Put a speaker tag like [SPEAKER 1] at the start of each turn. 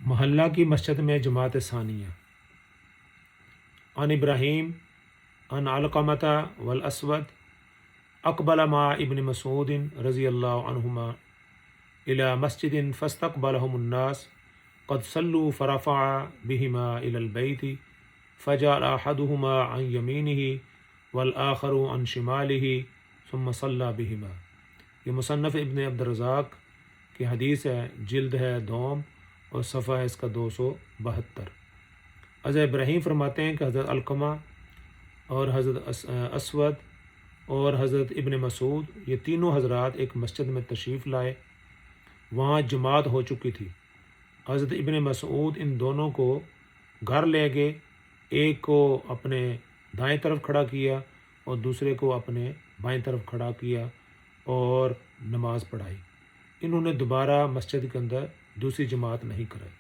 [SPEAKER 1] محلہ کی مسجد میں جماعت ثانیہ۔ عن ابراہیم عن علقمۃ والاسود اقبل مع ابن مسعود رضی اللہ عنہما الى مسجد فاستقبلهم الناس قد صلوا فرفع بهما الى البيت فجعل احدهما عن يمينه والآخر عن شماله ثم صلى بهما۔ یہ مصنف ابن عبد الرزاق کی حدیث ہے، جلد ہے دوم اور صفحہ ہے اس کا 272۔ حضرت ابراہیم فرماتے ہیں کہ حضرت علقمہ اور حضرت اسود اور حضرت ابن مسعود یہ تینوں حضرات ایک مسجد میں تشریف لائے، وہاں جماعت ہو چکی تھی۔ حضرت ابن مسعود ان دونوں کو گھر لے گئے، ایک کو اپنے دائیں طرف کھڑا کیا اور دوسرے کو اپنے بائیں طرف کھڑا کیا اور نماز پڑھائی۔ انہوں نے دوبارہ مسجد کے اندر دوسری جماعت نہیں کرائی۔